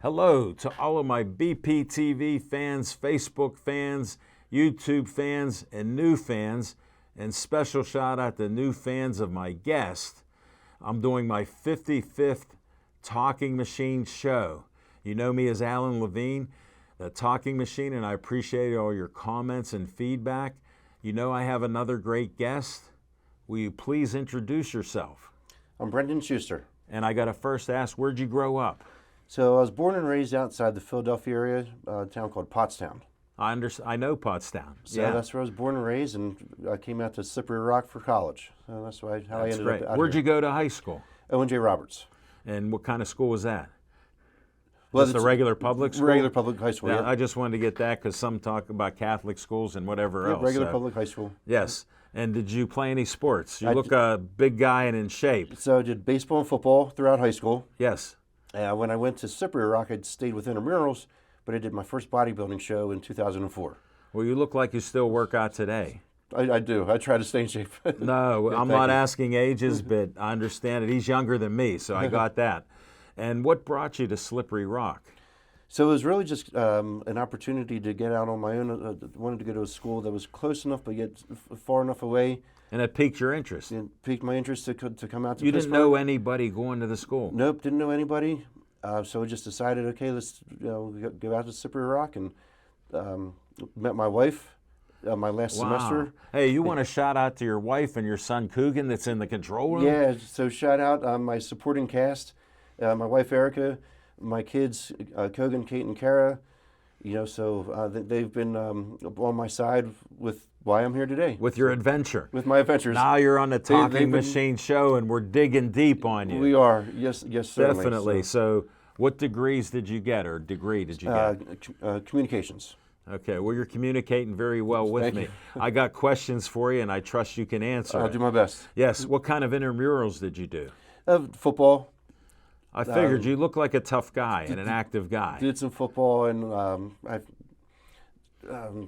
Hello to all of my BPTV fans, Facebook fans, YouTube fans, and new fans, and special shout out to new fans of my guest. I'm doing my 55th Talking Machine show. You know me as Alan Levine, the Talking Machine, and I appreciate all your comments and feedback. You know I have another great guest. Will you please introduce yourself? I'm Brendan Schuster. And I got to first ask, where'd you grow up? So I was born and raised outside the Philadelphia area, a town called Pottstown. I know Pottstown. So yeah. that's where I was born and raised, and I came out to Slippery Rock for college. So that's how I ended great. up out Where'd here. you go to high school? Owen J. Roberts. And what kind of school was that? Well, Just a it's regular public school? Regular public high school, Yeah, yeah. I just wanted to get that because some talk about Catholic schools and whatever else. Regular so- public high school. Yes. And did you play any sports? You I look a big guy and in shape. So I did baseball and football throughout high school. Yes. When I went to Slippery Rock, I stayed with intramurals, but I did my first bodybuilding show in 2004. Well, you look like you still work out today. I do. I try to stay in shape. No, I'm thank not you. asking ages, but I understand it. He's younger than me, so I got that. And what brought you to Slippery Rock? So it was really just an opportunity to get out on my own. I wanted to go to a school that was close enough, but yet far enough away. And it piqued your interest. It piqued my interest to come out to You Pittsburgh. didn't know anybody going to the school? Nope, didn't know anybody. So we just decided, okay, let's go out to Slippery Rock, and met my wife my last semester. Hey, you want to shout out to your wife and your son Coogan that's in the control room? Yeah, so shout out my supporting cast, my wife Erica, my kids Kogan, Kate, and Kara. So they've been on my side with why I'm here today. With your adventure. With my adventures. Now you're on the Talking they've been- Machine show, and we're digging deep on you. We are, yes, certainly. Definitely. So, what degrees did you get, or degree did you get? Communications. Okay, well, you're communicating very well with Thank me. you. I got questions for you, and I trust you can answer. I'll it. do my best. Yes, what kind of intramurals did you do? Football. I figured you look like a tough guy and an active guy. Did some football, and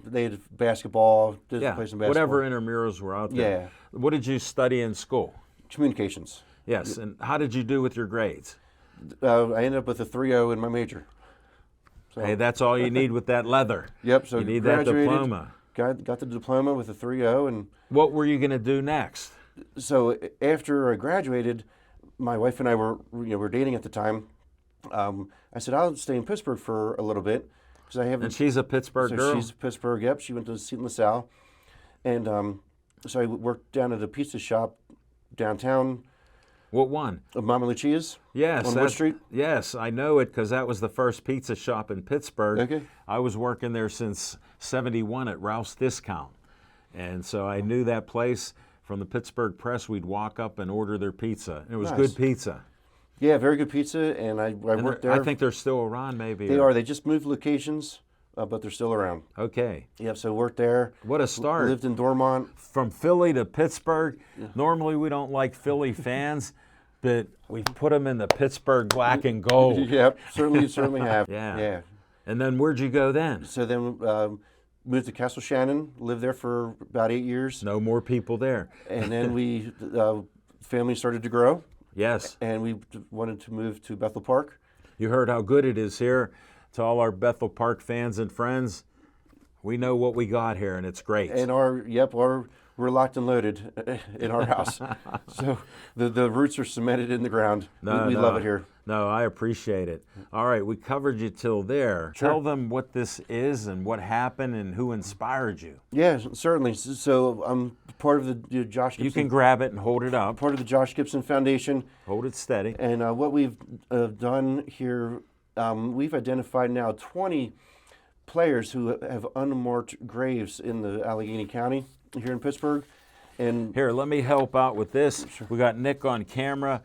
they had basketball. Did Yeah, play some basketball. whatever intramurals were out there. Yeah. What did you study in school? Communications. Yes, and how did you do with your grades? I ended up with a 3.0 in my major. So, Hey, that's all you need with that leather. Yep. So You need that graduated, diploma. Got the diploma with a 3.0, and What were you going to do next? so after I graduated, my wife and I were dating at the time. I said I'll stay in Pittsburgh for a little bit because I haven't. And she's a Pittsburgh girl? She's Pittsburgh. Yep. She went to Seton LaSalle, and so I worked down at a pizza shop downtown, What one? Mama Lucia's. Yes. On Wood that's- Street? Yes, I know it because that was the first pizza shop in Pittsburgh. Okay. I was working there since '71 at Ralph's Discount. And so I knew that place from the Pittsburgh Press. We'd walk up and order their pizza. It was Nice. good pizza. Yeah, very good pizza, and I And worked there. I think they're still around maybe. they or- are. They just moved locations, but they're still around. Okay. Yep. So worked there. What a start. Lived in Dormont. From Philly to Pittsburgh. Normally we don't like Philly fans, but we put them in the Pittsburgh black and gold. Yep. Certainly have. Yeah. Yeah. And then where'd you go then? So then moved to Castle Shannon. Lived there for about 8 years, No more people there. and then we family started to grow, Yes. and we wanted to move to Bethel Park. You heard how good it is here. To all our Bethel Park fans and friends, we know what we got here, and it's great. And we're locked and loaded in our house. So the roots are cemented in the ground. We love it here. No, I appreciate it. All right, we covered you till there. Sure. Tell them what this is and what happened and who inspired you. Yeah, certainly. So I'm part of the Josh Gibson. You can grab it and hold it up. part of the Josh Gibson Foundation. Hold it steady. And what we've done here, we've identified now 20 players who have unmarked graves in the Allegheny County here in Pittsburgh. And Here, let me help out with this. We got Nick on camera.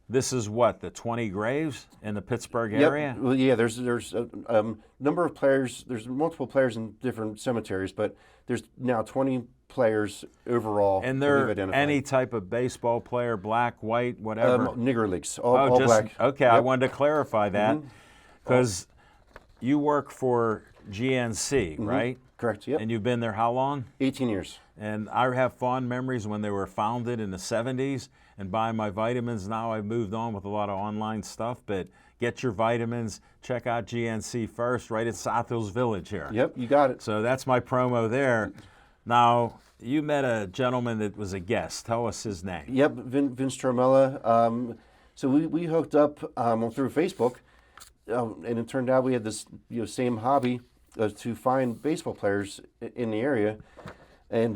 This is what, the 20 graves in the Pittsburgh area? Well, yeah, there's a number of players. There's multiple players in different cemeteries, but there's now 20 players overall. And that we've they're identified. any type of baseball player, black, white, whatever. Nigger Leagues, all black. Okay, I wanted to clarify that because you work for GNC, right? Correct. Yep. And you've been there how long? 18 years. And I have fond memories when they were founded in the 70s and buying my vitamins. Now I've moved on with a lot of online stuff, but get your vitamins, check out GNC First right at South Hills Village here. Yep, you got it. So that's my promo there. Now, you met a gentleman that was a guest. Tell us his name. Yep, Vince Tromella. So we hooked up through Facebook, and it turned out we had this same hobby to find baseball players in the area. And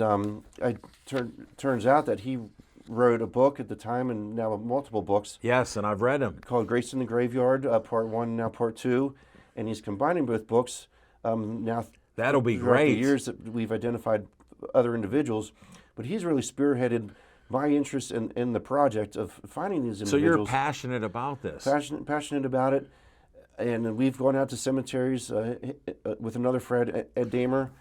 turns out that he wrote a book at the time, and now multiple books. Yes, and I've read them. Called Grace in the Graveyard, Part 1, now Part 2. And he's combining both books now. That'll be throughout great. The years that we've identified other individuals, but he's really spearheaded my interest in the project of finding these individuals. So you're passionate about this. Passionate about it, and we've gone out to cemeteries with another Fred, Ed Damer,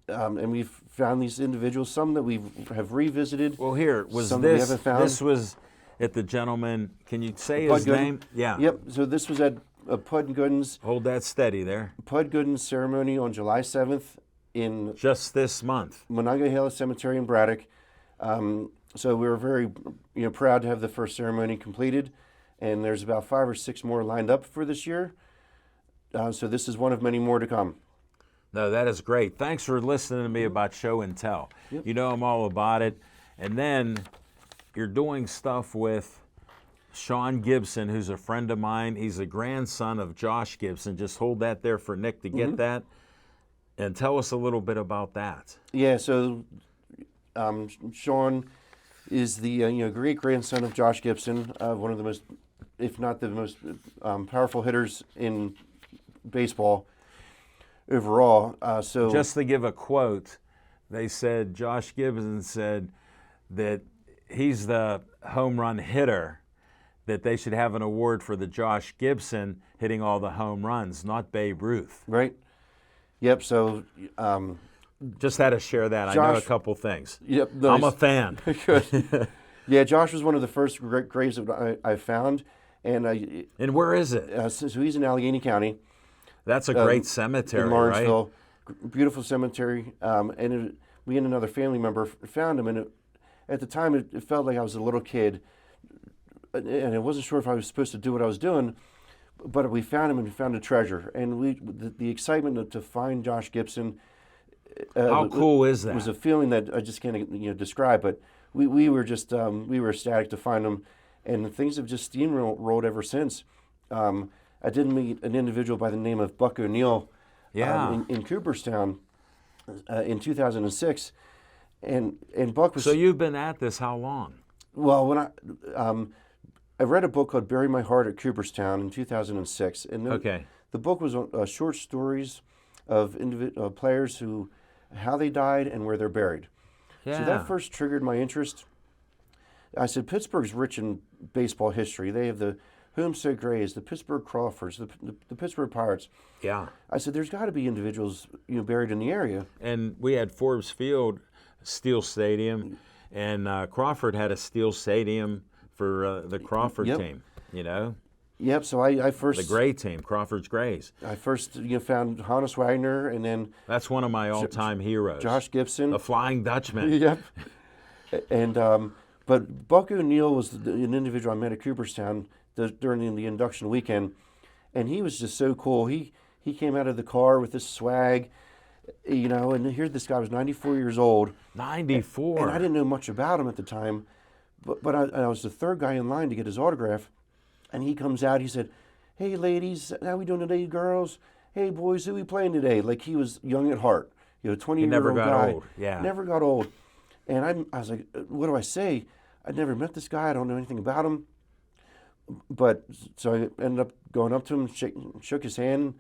and we've found these individuals. Some that we have revisited. Well, here was some that we this. haven't found. This was at the gentleman. Can you say Pud his Gooden. name? Yeah. Yep. So this was at Pud Gooden's Hold that steady there. Pud Gooden's ceremony on July 7th in Just this month. Monongahela Cemetery in Braddock. So we were very proud to have the first ceremony completed, and there's about 5 or 6 more lined up for this year. So this is one of many more to come. No, that is great. Thanks for listening to me about show and tell. Yep. You know I'm all about it. And then you're doing stuff with Sean Gibson, who's a friend of mine. He's a grandson of Josh Gibson. Just hold that there for Nick to get that. And tell us a little bit about that. Yeah, so Sean is the great grandson of Josh Gibson, one of the most, if not the most powerful hitters in baseball overall. So just to give a quote, they said Josh Gibson said that he's the home run hitter, that they should have an award for the Josh Gibson hitting all the home runs, not Babe Ruth. right. Yep. So Just had to share that. I know a Josh- couple things. yep. I'm a Nice. fan. Good. Yeah, Josh was one of the first graves that I found, and And where is it? so he's in Allegheny County. That's a great cemetery, in right? Lawrenceville. Beautiful cemetery. We and another family member found him, and at the time it felt like I was a little kid, and I wasn't sure if I was supposed to do what I was doing, but we found him and we found a treasure. And the excitement to find Josh Gibson. How cool is that? It was a feeling that I just can't describe, but we were just we were ecstatic to find him, and things have just steamrolled ever since. I did meet an individual by the name of Buck O'Neill Yeah. in Cooperstown in 2006, and Buck was So you've been at this how long? well when I read a book called Bury My Heart at Cooperstown in 2006, and then Okay. the book was short stories of players how they died and where they're buried. Yeah. So that first triggered my interest. I said, Pittsburgh's rich in baseball history. They have the Homestead Grays, the Pittsburgh Crawfords, the Pittsburgh Pirates. Yeah. I said, there's got to be individuals buried in the area. And we had Forbes Field, Steel Stadium, and Crawford had a Steel Stadium for the Crawford Yep. team. You know, Yep. So I first the Gray team, Crawford's Grays. I first found Hannes Wagner, and then That's one of my all-time heroes. Josh Gibson. the Flying Dutchman. Yep. And but Buck O'Neill was an individual I met at Cooperstown during the induction weekend, and he was just so cool. He came out of the car with this swag, and here this guy was 94 years old, 94. and I didn't know much about him at the time, but I was the third guy in line to get his autograph, and he comes out. He said, "Hey ladies, how we doing today, girls? Hey boys, who we playing today?" Like he was young at heart, 20-year-old never got guy. old, yeah. Never got old. And I was like, what do I say? I'd never met this guy. I don't know anything about him. But so I ended up going up to him, shook his hand,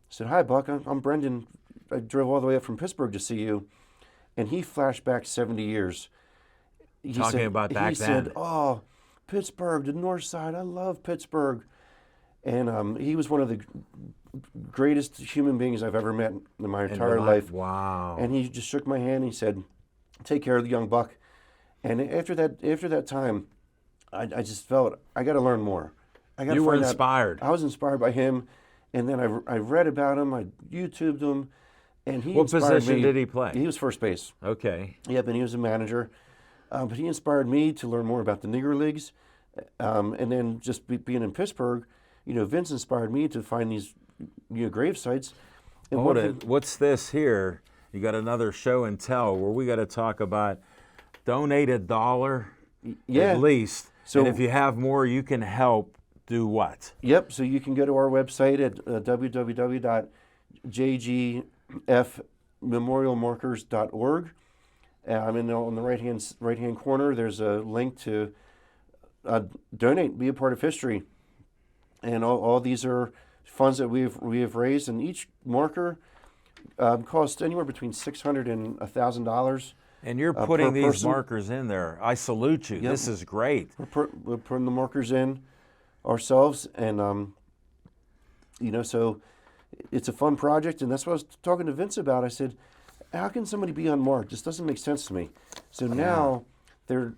said, "Hi, Buck. I'm Brendan. I drove all the way up from Pittsburgh to see you." And he flashed back 70 years. Talking about back he said, then. "Oh, Pittsburgh, the North Side. I love Pittsburgh." And he was one of the greatest human beings I've ever met in my entire life. Wow. And he just shook my hand. And he said, "Take care of the young buck." And after that time, I just felt I got to learn more. I got to You were find out. inspired. I was inspired by him, and then I read about him. I YouTubed him, and he What inspired position me. did he play? He was first base. Okay. Yep, and he was a manager. But he inspired me to learn more about the Negro Leagues, and then just being in Pittsburgh, Vince inspired me to find these grave sites. And Hold one it. thing- What's this here? You got another show and tell where we got to talk about donate $1 Yeah. at least. So- and if you have more, you can help do what? Yep. So you can go to our website at www.jgfmemorialmarkers.org. And on the right hand corner, there's a link to donate, be a part of history, and all these are funds that we have raised, and each marker costs anywhere between $600 and $1,000. And you're per putting these person. markers in there. I salute you. Yep. This is great. We're putting the markers in ourselves, and so it's a fun project, and that's what I was talking to Vince about. I said, how can somebody be unmarked? This doesn't make sense to me. So now they're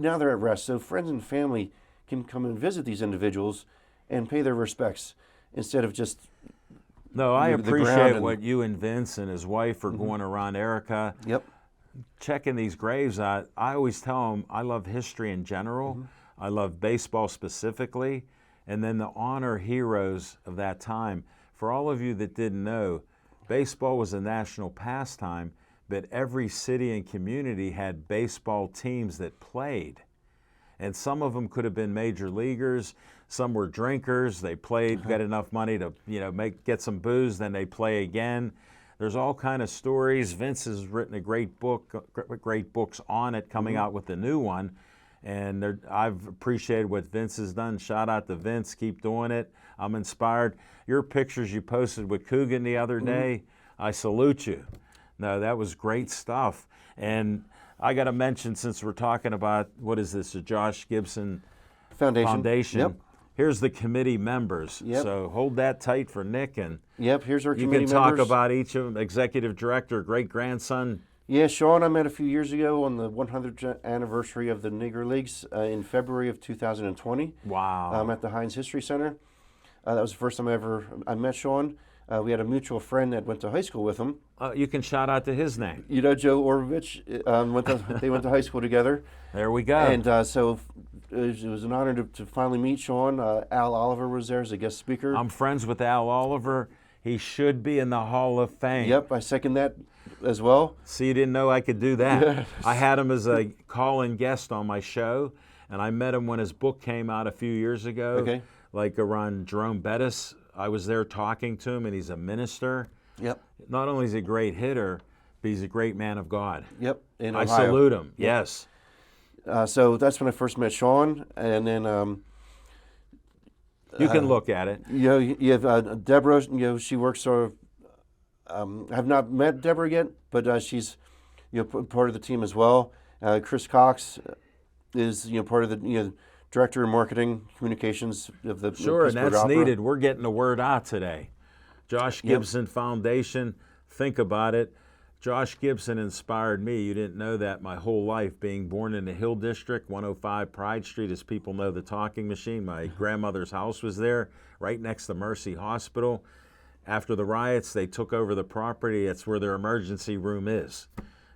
at rest. So friends and family can come and visit these individuals and pay their respects instead of just No, I the ground appreciate and- what you and Vince and his wife are going around Erica, Yep. checking these graves out. I always tell them I love history in general. I love baseball specifically, and then to honor heroes of that time. For all of you that didn't know, baseball was a national pastime, but every city and community had baseball teams that played. And some of them could have been major leaguers. Some were drinkers. They played, got enough money to get some booze, then they play again. There's all kind of stories. Vince has written a great books on it, coming out with the new one. And I've appreciated what Vince has done. Shout out to Vince. Keep doing it. I'm inspired. Your pictures you posted with Coogan the other day, I salute you. No, that was great stuff. And I got to mention, since we're talking about, what is this, the Josh Gibson Foundation. Yep. Here's the committee members. Yep. So hold that tight for Nick, and Yep. Here's our you committee can talk members. about each of them. Executive director, great grandson. Yeah, Sean, I met a few years ago on the 100th anniversary of the Negro Leagues in February of 2020. Wow. At the Heinz History Center. That was the first time I met Sean. We had a mutual friend that went to high school with him. You can shout out to his name. Joe Orovich. They went to high school together. There we go. And so it was an honor to finally meet Sean. Al Oliver was there as a guest speaker. I'm friends with Al Oliver. He should be in the Hall of Fame. Yep, I second that as well. See, you didn't know I could do that. Yes. I had him as a call-in guest on my show, and I met him when his book came out a few years ago, Okay. like around Jerome Bettis. I was there talking to him, and he's a minister. Yep, Not only is he a great hitter, but he's a great man of God. yep. In I Ohio. salute him. Yes. So that's when I first met Sean, and then You can look at it. you have Deborah. She works sort of. I have not met Deborah yet, but she's part of the team as well. Chris Cox is part of the director of marketing communications of the Sure, and Pittsburgh that's Opera. needed. We're getting the word out today. Josh Gibson Foundation, think about it. Josh Gibson inspired me. You didn't know that my whole life, being born in the Hill District, 105 Pride Street, as people know, the talking machine. My grandmother's house was there, right next to Mercy Hospital. After the riots, they took over the property. That's where their emergency room is.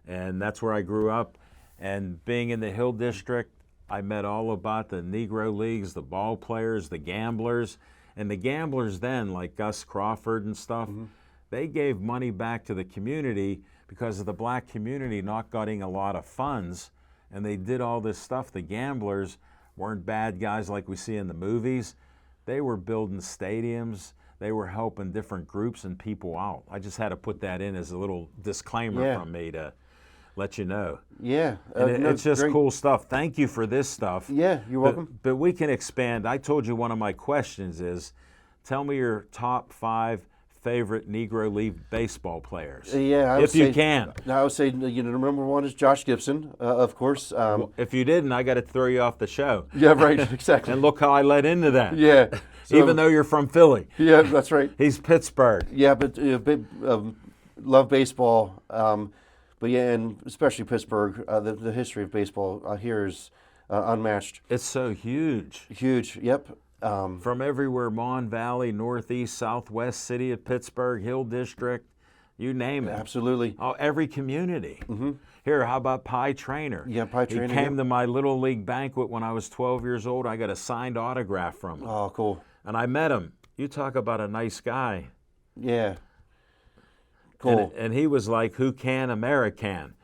And that's where I grew up. And being in the Hill District, I met all about the Negro Leagues, the ball players, the gamblers. And the gamblers then, like Gus Crawford and stuff, they gave money back to the community because of the black community not getting a lot of funds. And they did all this stuff. The gamblers weren't bad guys like we see in the movies. They were building stadiums. They were helping different groups and people out. I just had to put that in as a little disclaimer from me to let you know. Yeah, And it's just great. cool stuff. Thank you for this stuff. Yeah, you're welcome. But we can expand. I told you one of my questions is, tell me your top 5 favorite Negro League baseball players. Yeah, I would if you say- can. I would say number one is Josh Gibson, of course. If you didn't, I got to throw you off the show. Yeah, right, exactly. And look how I led into that. Yeah, so- Even though you're from Philly. yeah, that's right. He's Pittsburgh. Yeah, but love baseball. But yeah, and especially Pittsburgh. The history of baseball here is unmatched. It's so huge. Huge. Yep. From everywhere, Mon Valley, Northeast, Southwest City of Pittsburgh, Hill District, you name it. Absolutely. Oh, every community. Here, how about Pie Trainer? Yeah, Pie Trainer, He came yep. to my Little League banquet when I was 12 years old. I got a signed autograph from him. Oh, cool. And I met him. You talk about a nice guy. Yeah. Cool. And he was like, who can American?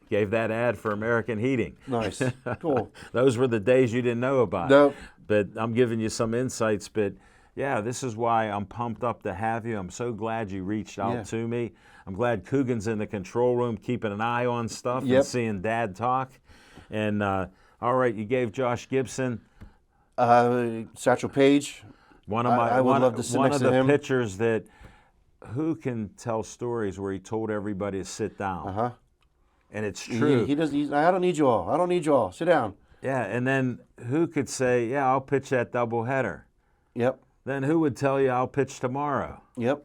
Gave that ad for American Heating. Nice. Cool. Those were the days you didn't know about. Nope. But I'm giving you some insights. But yeah, this is why I'm pumped up to have you. I'm so glad you reached out to me. I'm glad Coogan's in the control room keeping an eye on stuff and seeing Dad talk. And all right, you gave Josh Gibson Satchel Paige. one of my I would love to sit one next of to the him. pitchers that who can tell stories where he told everybody to sit down. And it's true. He doesn't. I don't need you all. I don't need you all. Sit down. Yeah, and then who could say, yeah, I'll pitch that doubleheader? Yep. Then who would tell you I'll pitch tomorrow? Yep.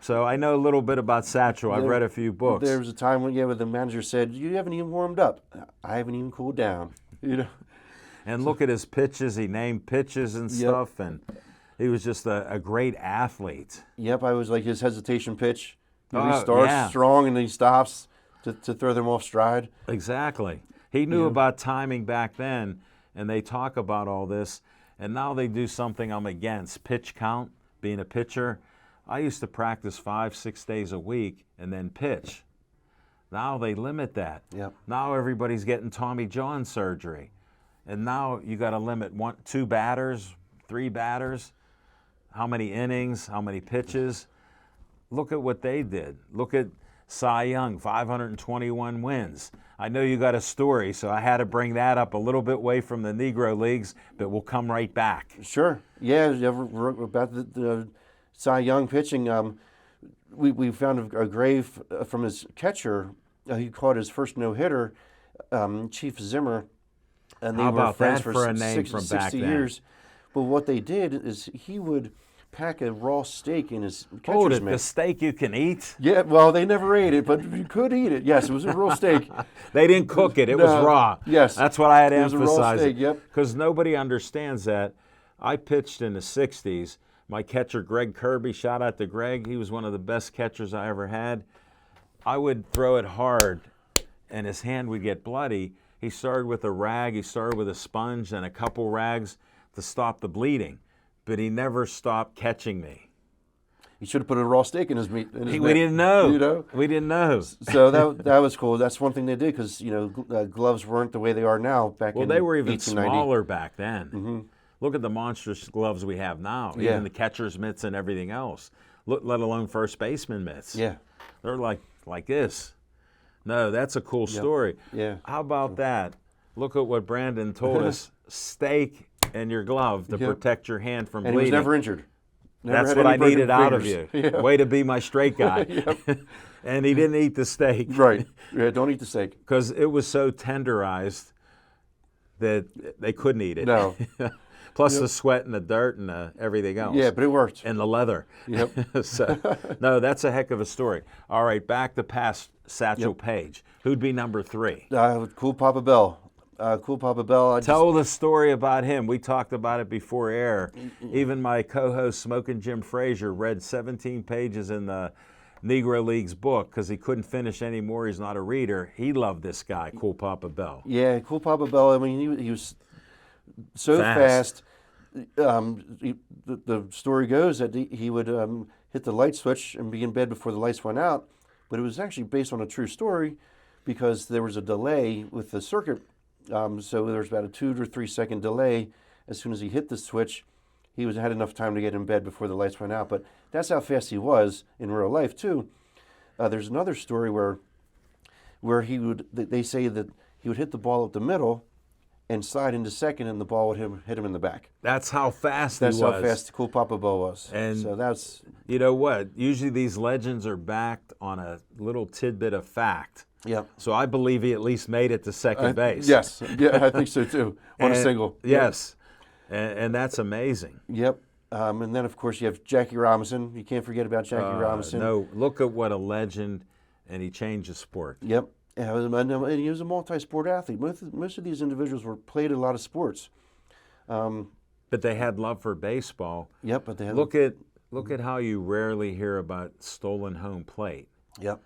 So I know a little bit about Satchel. I've read a few books. There was a time when where the manager said, "You haven't even warmed up." I haven't even cooled down. You know. And look at his pitches. He named pitches and stuff, and he was just a great athlete. Yep. I was like his hesitation pitch. He starts strong and then he stops to throw them off stride. Exactly. He knew about timing back then, and they talk about all this, and now they do something I'm against, pitch count, being a pitcher. I used to practice 5-6 days a week and then pitch. Now they limit that. Yep. Now everybody's getting Tommy John surgery. And now you got to limit 2 batters, 3 batters, how many innings, how many pitches. Look at what they did. Look at Cy Young, 521 wins. I know you got a story, so I had to bring that up a little bit away from the Negro Leagues, but we'll come right back. Sure. Yeah, about the Cy Young pitching, we found a grave from his catcher. He caught his first no-hitter, Chief Zimmer, and they How were about friends that for for a name from 60 back then? years. But what they did is he would pack a raw steak in his Oh, catcher's the mitt. steak you can eat? Yeah, well, they never ate it, but you could eat it. Yes, it was a raw steak. They didn't cook it. It was No. raw. Yes. That's what I had to It was a raw emphasize. steak, yep. Because nobody understands that. I pitched in the 60s. My catcher, Greg Kirby, shout out to Greg. He was one of the best catchers I ever had. I would throw it hard, and his hand would get bloody. He started with a rag. He started with a sponge and a couple rags to stop the bleeding. But he never stopped catching me. He should have put a raw steak in his meat. We didn't know. You know? We didn't know. So that was cool. That's one thing they did because gloves weren't the way they are now back in 1890. Well, they were even smaller back then. Mm-hmm. Look at the monstrous gloves we have now. Yeah. Even the catcher's mitts and everything else. Let alone first baseman mitts. Yeah. They're like this. No, that's a cool story. Yeah. How about that? Look at what Brandon told us. Steak and your glove to protect your hand from And bleeding. he was never injured. Never That's had what any I broken needed out of fingers. you. Yeah. Way to be my straight guy. And he didn't eat the steak. Right. Yeah, don't eat the steak. Because it was so tenderized that they couldn't eat it. No. Plus the sweat and the dirt and everything else. Yeah, but it worked. And the leather. Yep. So, no, that's a heck of a story. All right, back to past Satchel Paige. Who'd be number 3? Cool Papa Bell. Cool Papa Bell. Tell the story about him. We talked about it before air. Even my co-host, Smoking Jim Frazier, read 17 pages in the Negro Leagues book because he couldn't finish anymore. He's not a reader. He loved this guy, Cool Papa Bell. Yeah, Cool Papa Bell. I mean, he was so fast. The story goes that he would hit the light switch and be in bed before the lights went out, but it was actually based on a true story because there was a delay with the circuit. So there was about a 2 to 3 second delay. As soon as he hit the switch, he had enough time to get in bed before the lights went out. But that's how fast he was in real life too. There's another story where they say that he would hit the ball up the middle and slide into second, and the ball would hit him in the back. That's how fast he was. That's how fast Cool Papa Bell was. And so that's... You know what? Usually these legends are backed on a little tidbit of fact. Yep. So I believe he at least made it to second base. Yes. Yeah, I think so too. On a single. Yes. And that's amazing. Yep. And then, of course, you have Jackie Robinson. You can't forget about Jackie Robinson. No, look at what a legend, and he changed the sport. Yep. And he was a multi-sport athlete. Most of these individuals played a lot of sports. But they had love for baseball. Yep. But they had Look at how you rarely hear about stolen home plate. Yep.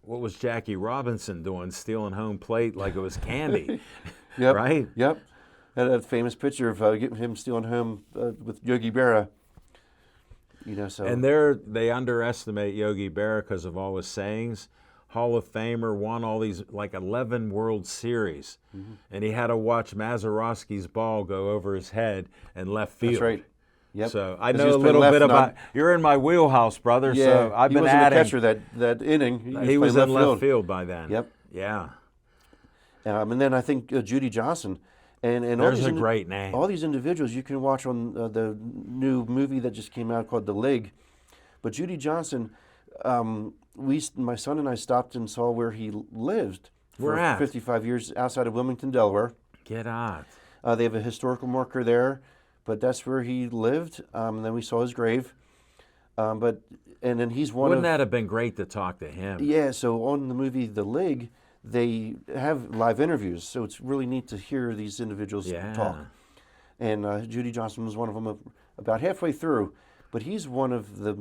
What was Jackie Robinson doing, stealing home plate like it was candy? Yep. Right? Yep. had a famous picture of him stealing home with Yogi Berra. So And they underestimate Yogi Berra because of all his sayings. Hall of Famer, won all these, like 11 World Series. And he had to watch Mazeroski's ball go over his head and left field. That's right. Yep. So I 'Cause he know a was little playing bit left, about. You're in my wheelhouse, brother. Yeah, So I've he been wasn't adding. the catcher that inning. He was in playing left field by then. Yep. Yeah. And then I think Judy Johnson, and all There's these a great name. All these individuals you can watch on the new movie that just came out called The League. But Judy Johnson, my son and I stopped and saw where he lived for Where at? 55 years outside of Wilmington, Delaware. Get out. They have a historical marker there, but that's where he lived. And then we saw his grave. And then he's one Wouldn't of that have been great to talk to him? yeah. So on the movie The League, they have live interviews, so it's really neat to hear these individuals Yeah. talk. And Judy Johnson was one of them about halfway through, but he's one of the,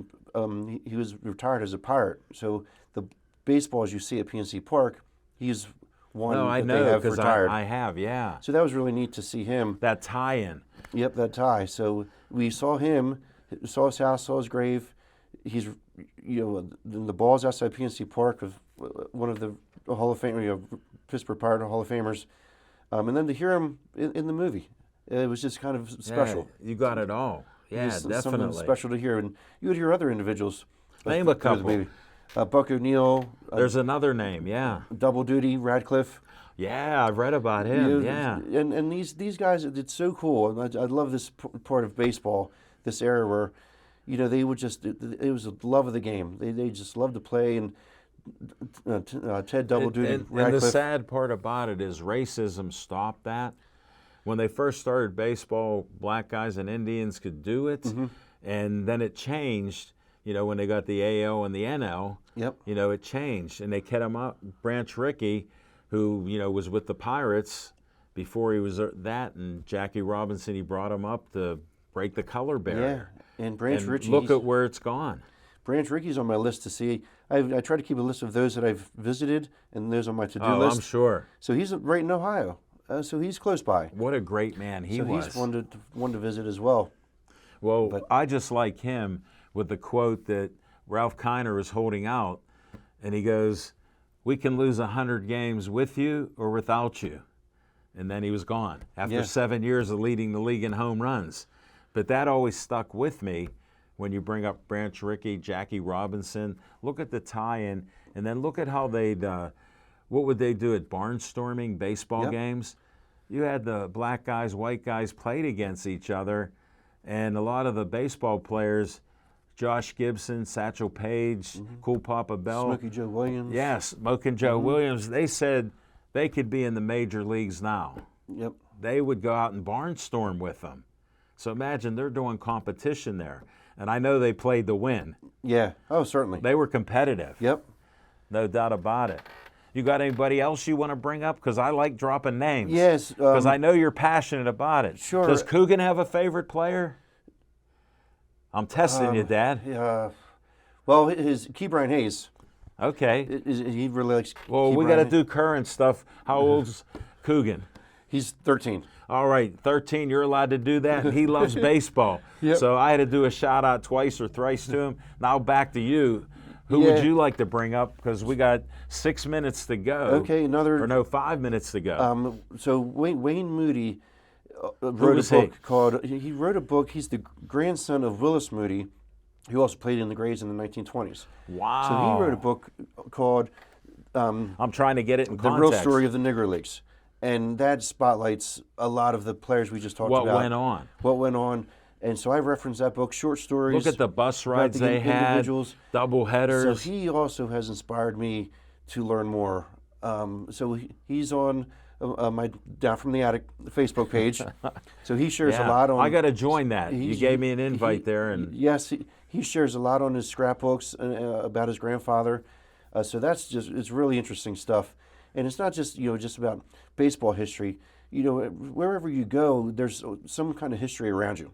he was retired as a Pirate. So the baseballs you see at PNC Park, he's one No, I that know they have because retired. I have, yeah. So that was really neat to see him. That tie-in. Yep, that tie. So we saw him, saw his house, saw his grave. He's, the balls outside PNC Park of one of the Hall of Fame, Pittsburgh Pirate Hall of Famers, and then to hear him in the movie, it was just kind of special. Yeah, you got it all. Yeah, Just something definitely. special to hear, and you would hear other individuals. Name through a the couple. movie. Buck O'Neill, There's another name, yeah. Double Duty, Radcliffe. Yeah, I've read about him, yeah. And these guys, it's so cool. And I love this part of baseball, this era where, they would just, it was a love of the game. They just loved to play, and Ted Double Duty, And the Radcliffe. sad part about it is racism stopped that. When they first started baseball, black guys and Indians could do it, and then it changed. When they got the AL and the NL, Yep. it changed, and they kept him up. Branch Rickey, who was with the Pirates before he was that, and Jackie Robinson, he brought him up to break the color barrier. Yeah, and Branch And Rickey. look at where it's gone. Branch Rickey's on my list to see. I try to keep a list of those that I've visited and those on my to-do Oh, list. I'm sure. So he's right in Ohio. So he's close by. What a great man he was. He's one to visit as well. Well, I just like him with the quote that Ralph Kiner is holding out, and he goes, "We can lose 100 games with you or without you." And then he was gone after Yeah. 7 years of leading the league in home runs. But that always stuck with me when you bring up Branch Rickey, Jackie Robinson. Look at the tie-in, and then look at how they'd, what would they do at barnstorming baseball Yep. games? You had the black guys, white guys played against each other, and a lot of the baseball players, Josh Gibson, Satchel Paige, Cool Papa Bell. Smokey Joe Williams. Yes, Smoking Joe Williams. They said they could be in the major leagues now. Yep. They would go out and barnstorm with them. So imagine they're doing competition there. And I know they played to win. Yeah. Oh, certainly. They were competitive. Yep. No doubt about it. You got anybody else you want to bring up? Because I like dropping names. Yes. Because I know you're passionate about it. Sure. Does Coogan have a favorite player? I'm testing you, Dad. Well, his Key Brian Hayes. Okay. He really likes. Well, Key we got to Brian. do current stuff. How old's Coogan? He's 13. All right, 13, you're allowed to do that. He loves baseball. Yep. So I had to do a shout out twice or thrice to him. Now back to you. Who Yeah. would you like to bring up? Because we got 6 minutes to go. Okay, another. Or no, 5 minutes to go. So Wayne Moody wrote was a book he? called. He wrote a book. He's the grandson of Willis Moody, who also played in the Grays in the 1920s. Wow. So he wrote a book called I'm trying to get it in The context. Real Story of the Negro Leagues. And that spotlights a lot of the players we just talked What about. went on. What went on. And so I referenced that book, short stories. Look at the bus about rides the they had, individuals. double So headers. he also has inspired me to learn more. So he's on my Down from the Attic Facebook page. So he shares a lot on. I got to join that. You he's- gave me an invite there. And Yes, he shares a lot on his scrapbooks about his grandfather. So it's really interesting stuff. And it's not just just about baseball history. Wherever you go, there's some kind of history around you.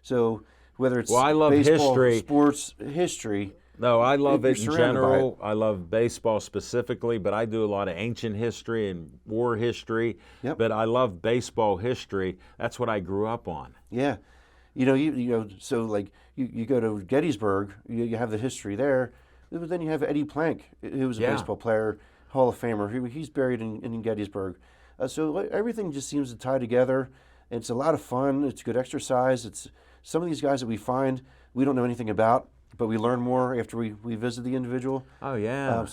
So whether it's Well, I love baseball, history. sports history, No, I love You're it in surrounded by it. general. I love baseball specifically, but I do a lot of ancient history and war history. Yep. But I love baseball history. That's what I grew up on. Yeah, so like you go to Gettysburg, you have the history there, but then you have Eddie Plank, who was a Yeah. baseball player, Hall of Famer. He's buried in Gettysburg. So everything just seems to tie together. It's a lot of fun. It's good exercise. It's some of these guys that we find we don't know anything about, but we learn more after we visit the individual. Oh, yeah.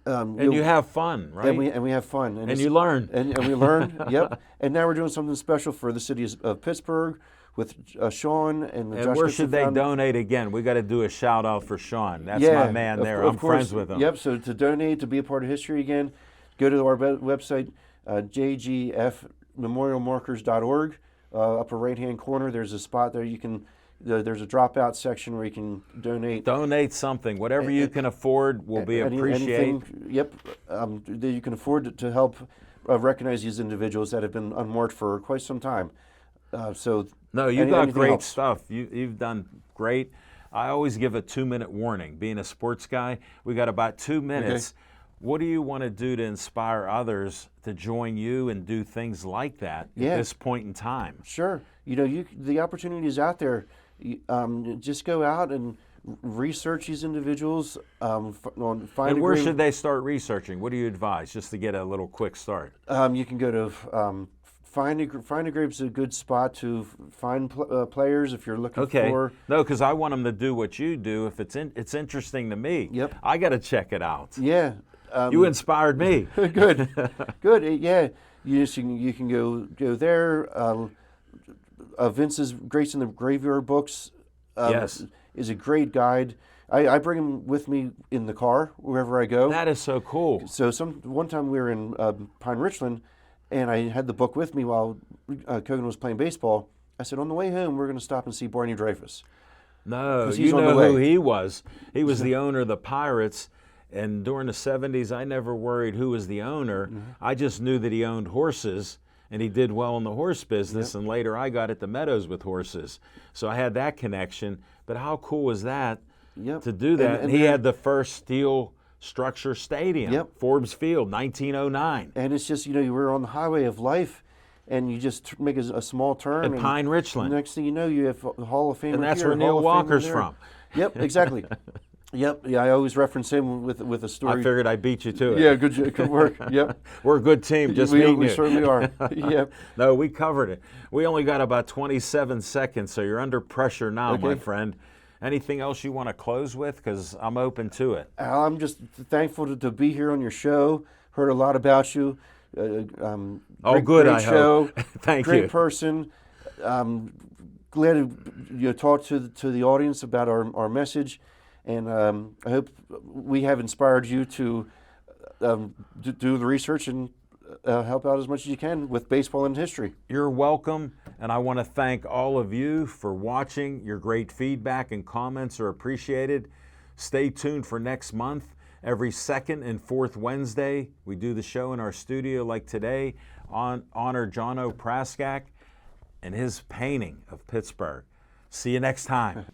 And you have fun, right? and we have fun, And you learn. and we learn. Yep. And now we're doing something special for the city of Pittsburgh with Sean and the And Josh where Gibson should they Foundation. donate again? We got to do a shout out for Sean. That's my man there. I'm course. friends with him. Yep. So to donate, to be a part of history again, go to our website, jgfmemorialmarkers.org. Upper right-hand corner, there's a spot there you can. There's a dropout section where you can donate. Donate something. Whatever you can afford will be appreciated. Anything, yep. That you can afford to help recognize these individuals that have been unmarked for quite some time. No, you got anything great helps. stuff. You've done great. I always give a 2-minute warning. Being a sports guy, we got about 2 minutes. What do you want to do to inspire others to join you and do things like that at this point in time? Sure. The opportunity is out there. Just go out and research these individuals. Find And where should they start researching? What do you advise, just to get a little quick start? You can go to Find a Grape's a good spot to find players if you're looking for. No, because I want them to do what you do. If it's interesting to me. Yep. I got to check it out. Yeah. You inspired me. Good. Yeah. You can go there. Vince's Grace in the Graveyard books Yes. is a great guide. I bring him with me in the car wherever I go. That is so cool. So one time we were in Pine Richland, and I had the book with me while Kogan was playing baseball. I said, on the way home, we're going to stop and see Barney Dreyfuss. No, 'Cause you he's on the know way. who he was. He was the owner of the Pirates. And during the 70s, I never worried who was the owner. I just knew that he owned horses, and he did well in the horse business. And later I got at the Meadows with horses. So I had that connection. But how cool was that to do that? And he had the first steel structure stadium, Forbes Field, 1909. And it's just, you were on the highway of life, and you just make a small turn. And Pine Richland. Next thing you know, you have the Hall of Fame. And that's here, where Neil Hall of Famer Walker's there. from. Yep, exactly. Yep, yeah, I always reference him with a story. I figured I beat you to it. Yeah, good work. Yep. We're a good team, just we meeting you. certainly are. Yep. No, we covered it. We only got about 27 seconds, so you're under pressure now, my friend. Anything else you want to close with? Because I'm open to it. Al, I'm just thankful to be here on your show. Heard a lot about you. Great, good, great I show. hope. Thank great you. person. Glad to talk to the audience about our message, and I hope we have inspired you to do the research and help out as much as you can with baseball and history. You're welcome, and I want to thank all of you for watching. Your great feedback and comments are appreciated. Stay tuned for next month. Every second and fourth Wednesday, we do the show in our studio like today. Honor John O. Praskak and his painting of Pittsburgh. See you next time.